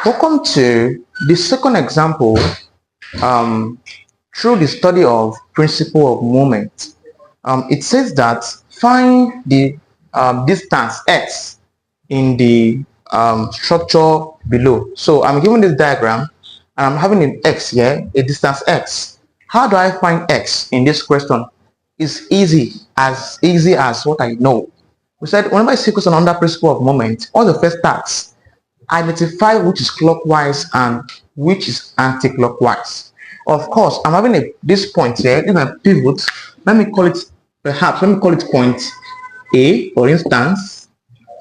Welcome to the second example through the study of principle of moment. It says that find the distance x in the structure below. So I'm given this diagram and I'm having an x here, a distance x. How do I find x in this question? It's easy as what I know. We said whenever I see a question under principle of moment, all the first task, identify which is clockwise and which is anti-clockwise. Of course, I'm having this point here, this is my pivot. Let me call it point A, for instance.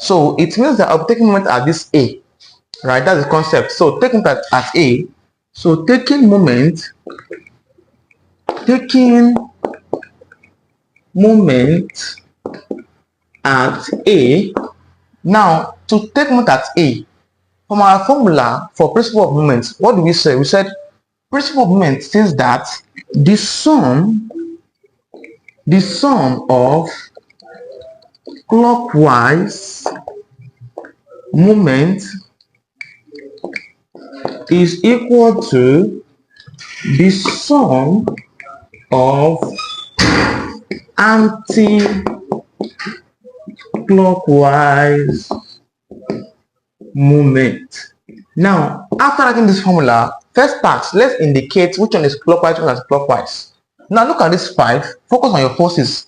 So it means that I'll be taking moment at this A, right? That's the concept. So taking that at A, so taking moment at A. Now, to take moment at A, from our formula for principle of moment, what do we say? We said principle of moment says that the sum of clockwise moment is equal to the sum of anti-clockwise moment. Now, after writing this formula, first task, let's indicate which one is clockwise, which one is clockwise. Now look at this 5. Focus on your forces.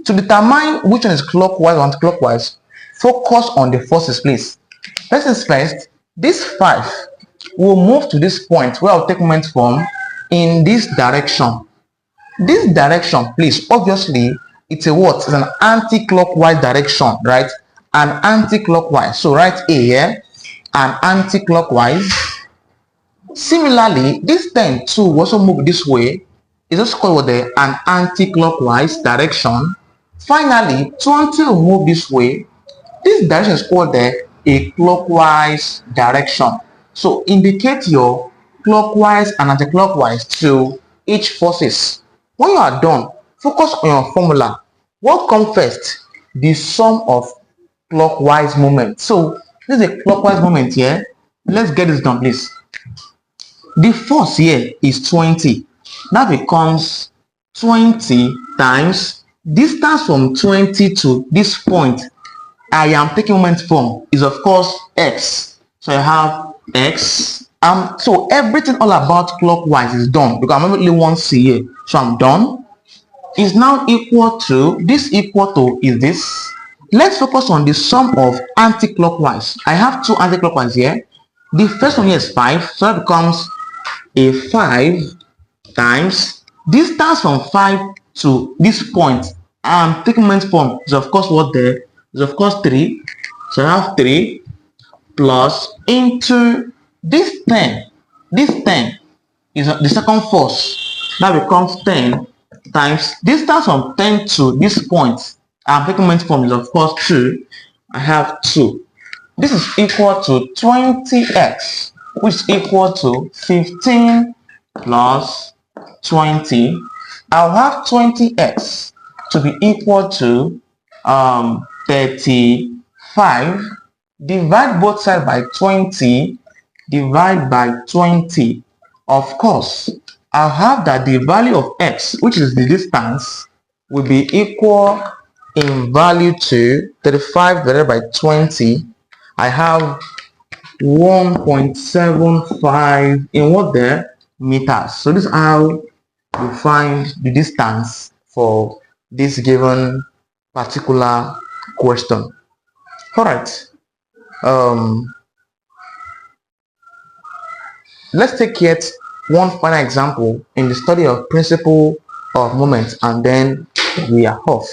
To determine which one is clockwise or anti-clockwise, focus on the forces, please. First things first, this 5 will move to this point where I'll take moment from in this direction. This direction, please, obviously, it's a what? It's an anti-clockwise direction, right? An anti-clockwise. So write A here, an anti-clockwise. Similarly, this 10 too will also move this way. It's just called an anti-clockwise direction. Finally, 20 will move this way. This direction is called a clockwise direction. So indicate your clockwise and anti-clockwise to each forces. When you are done, focus on your formula. What comes first? The sum of clockwise moment. So this is a clockwise moment here. Let's get this done, please. The force here is 20. That becomes 20 times distance from 20 to this point I am taking moment from is of course x. So I have x. So everything all about clockwise is done because I'm only one C here. So I'm done. Is now equal to this, equal to is this. Let's focus on the sum of anti-clockwise. I have two anti-clockwise here. The first one here is 5, so that becomes a 5 times distance from 5 to this point I'm taking moment from is of course what there is of course 3. So I have 3 plus into this 10. This 10 is the second force. That becomes 10 times distance from 10 to this point I'm taking moment from is of course 2. I have 2. This is equal to 20x, which is equal to 15 plus 20. I'll have 20x to be equal to 35. Divide both sides by 20. Divide by 20. Of course, I'll have that the value of x, which is the distance, will be equal in value to 35 divided by 20. I have 1.75 in what there? Meters. So this is how you find the distance for this given particular question. All right. Let's take yet one final example in the study of principle of moment and then we are off.